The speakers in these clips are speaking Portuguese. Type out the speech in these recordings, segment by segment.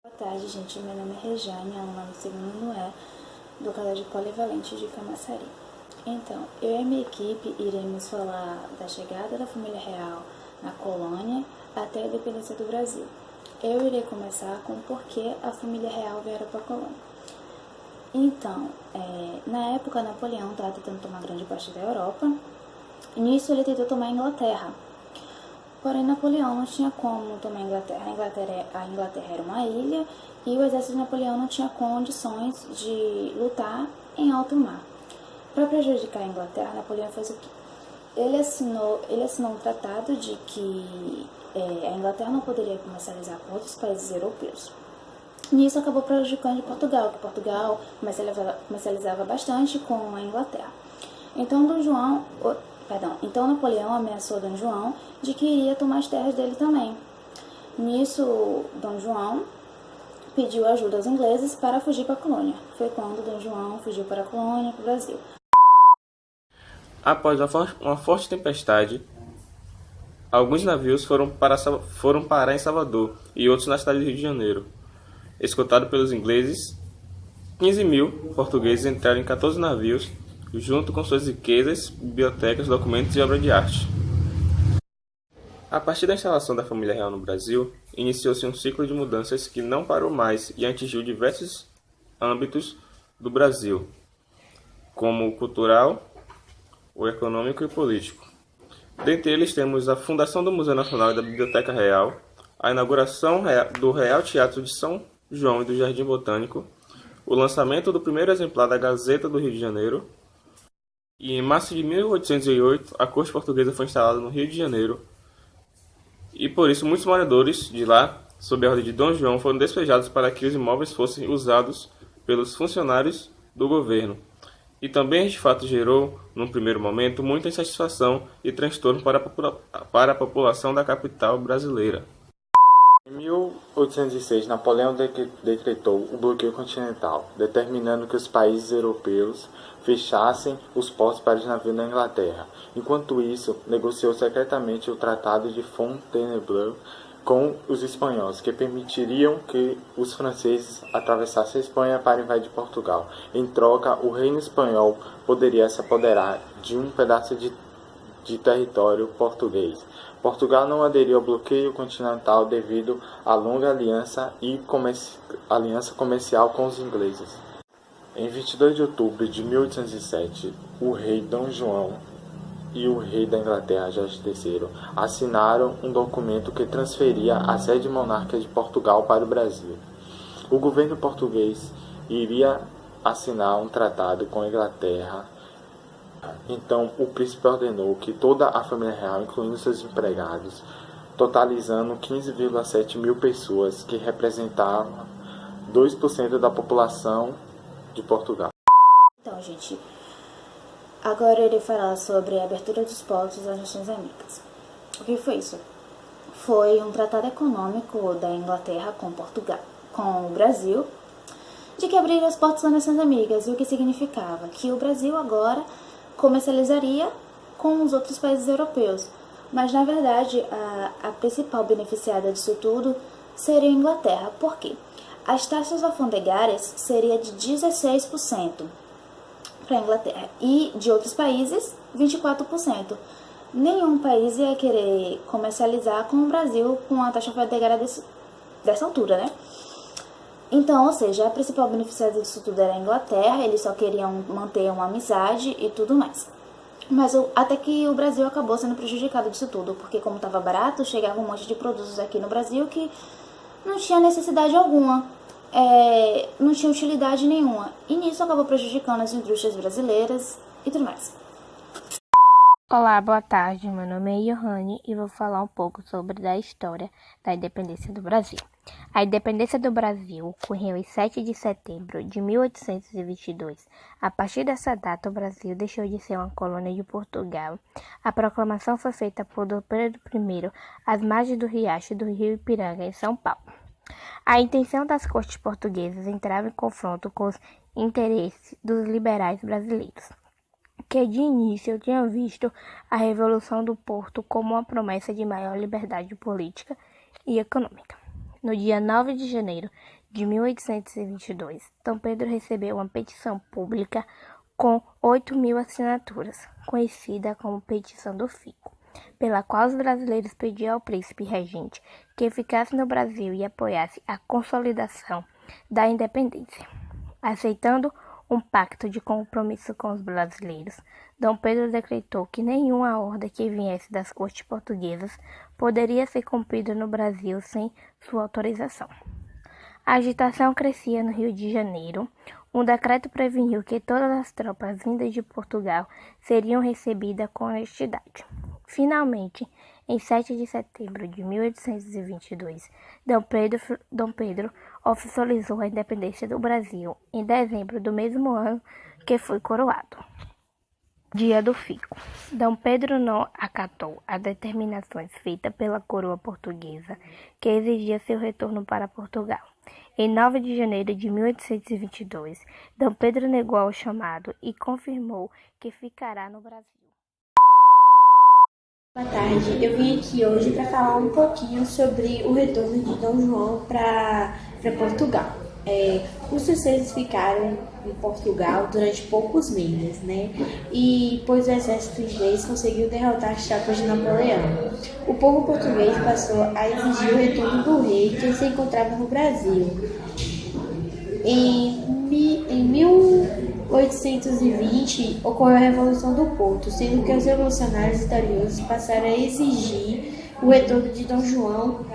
Boa tarde, gente. Meu nome é Rejane, aluna do segundo ano do Colégio Polivalente de Camaçari. Então, eu e a minha equipe iremos falar da chegada da família real na colônia até a independência do Brasil. Eu irei começar com o porquê a família real veio para a colônia. Então, na época, Napoleão estava tentando tomar grande parte da Europa. Nisso, ele tentou tomar a Inglaterra. Porém, Napoleão não tinha como tomar a Inglaterra. A Inglaterra era uma ilha e o exército de Napoleão não tinha condições de lutar em alto mar. Para prejudicar a Inglaterra, Napoleão fez o quê? Ele assinou um tratado de que a Inglaterra não poderia comercializar com outros países europeus. Nisso acabou prejudicando Portugal, que Portugal comercializava bastante com a Inglaterra. Então Napoleão ameaçou Dom João de que iria tomar as terras dele também. Nisso, Dom João pediu ajuda aos ingleses para fugir para a colônia. Foi quando Dom João fugiu para a colônia, para o Brasil. Após uma forte tempestade, alguns navios foram parar em Salvador e outros na cidade do Rio de Janeiro. Escoltado pelos ingleses, 15.000 portugueses entraram em 14 navios, junto com suas riquezas, bibliotecas, documentos e obras de arte. A partir da instalação da família real no Brasil, iniciou-se um ciclo de mudanças que não parou mais e atingiu diversos âmbitos do Brasil, como o cultural, o econômico e o político. Dentre eles temos a fundação do Museu Nacional e da Biblioteca Real, a inauguração do Real Teatro de São João e do Jardim Botânico, o lançamento do primeiro exemplar da Gazeta do Rio de Janeiro, e em março de 1808 a corte portuguesa foi instalada no Rio de Janeiro, e por isso muitos moradores de lá, sob a ordem de Dom João, foram despejados para que os imóveis fossem usados pelos funcionários do governo. E também este fato gerou, num primeiro momento, muita insatisfação e transtorno para a população da capital brasileira. Em 1806, Napoleão decretou o bloqueio continental, determinando que os países europeus fechassem os portos para os navios da Inglaterra. Enquanto isso, negociou secretamente o Tratado de Fontainebleau com os espanhóis, que permitiriam que os franceses atravessassem a Espanha para invadir Portugal. Em troca, o reino espanhol poderia se apoderar de um pedaço de território português. Portugal não aderiu ao bloqueio continental devido à longa aliança comercial com os ingleses. Em 22 de outubro de 1807, o rei Dom João e o rei da Inglaterra, Jorge III, assinaram um documento que transferia a sede monárquica de Portugal para o Brasil. O governo português iria assinar um tratado com a Inglaterra. Então, o príncipe ordenou que toda a família real, incluindo seus empregados, totalizando 15,7 mil pessoas, que representavam 2% da população de Portugal. Então, gente, agora eu irei falar sobre a abertura dos portos às Nações Amigas. O que foi isso? Foi um tratado econômico da Inglaterra com o Brasil, de que abriria os portos às Nações Amigas. E o que significava? Que o Brasil agora comercializaria com os outros países europeus. Mas, na verdade, a principal beneficiada disso tudo seria a Inglaterra. Por quê? As taxas alfandegárias seriam de 16% para a Inglaterra e de outros países, 24%. Nenhum país ia querer comercializar com o Brasil com a taxa alfandegária dessa altura, né? Então, ou seja, a principal beneficiada disso tudo era a Inglaterra, eles só queriam manter uma amizade e tudo mais. Mas até que o Brasil acabou sendo prejudicado disso tudo, porque como estava barato, chegava um monte de produtos aqui no Brasil que não tinha necessidade alguma, não tinha utilidade nenhuma. E nisso acabou prejudicando as indústrias brasileiras e tudo mais. Olá, boa tarde. Meu nome é Johanne e vou falar um pouco sobre a história da independência do Brasil. A independência do Brasil ocorreu em 7 de setembro de 1822. A partir dessa data, o Brasil deixou de ser uma colônia de Portugal. A proclamação foi feita por Dom Pedro I às margens do riacho do Rio Ipiranga, em São Paulo. A intenção das cortes portuguesas entrava em confronto com os interesses dos liberais brasileiros, que de início tinham visto a Revolução do Porto como uma promessa de maior liberdade política e econômica. No dia 9 de janeiro de 1822, Dom Pedro recebeu uma petição pública com 8.000 assinaturas, conhecida como Petição do Fico, pela qual os brasileiros pediam ao príncipe regente que ficasse no Brasil e apoiasse a consolidação da independência. Aceitando um pacto de compromisso com os brasileiros, Dom Pedro decretou que nenhuma ordem que viesse das cortes portuguesas poderia ser cumprida no Brasil sem sua autorização. A agitação crescia no Rio de Janeiro. Um decreto preveniu que todas as tropas vindas de Portugal seriam recebidas com honestidade. Finalmente, em 7 de setembro de 1822, Dom Pedro oficializou a independência do Brasil em dezembro do mesmo ano que foi coroado. Dia do Fico. Dom Pedro não acatou as determinações feitas pela coroa portuguesa, que exigia seu retorno para Portugal. Em 9 de janeiro de 1822, Dom Pedro negou ao chamado e confirmou que ficará no Brasil. Boa tarde, eu vim aqui hoje para falar um pouquinho sobre o retorno de Dom João para Portugal. Os franceses ficaram em Portugal durante poucos meses, né? E pois o exército inglês conseguiu derrotar as tropas de Napoleão. O povo português passou a exigir o retorno do rei que se encontrava no Brasil. Em 1820 ocorreu a Revolução do Porto, sendo que os revolucionários vitoriosos passaram a exigir o retorno de Dom João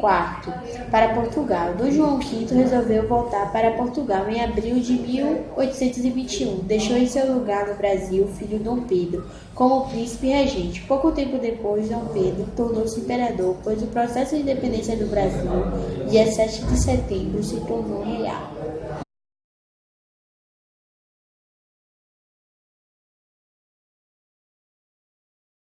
IV para Portugal. Dom João V resolveu voltar para Portugal em abril de 1821. Deixou em seu lugar no Brasil o filho Dom Pedro como príncipe regente. Pouco tempo depois, Dom Pedro tornou-se imperador, pois o processo de independência do Brasil, dia 7 de setembro, se tornou real.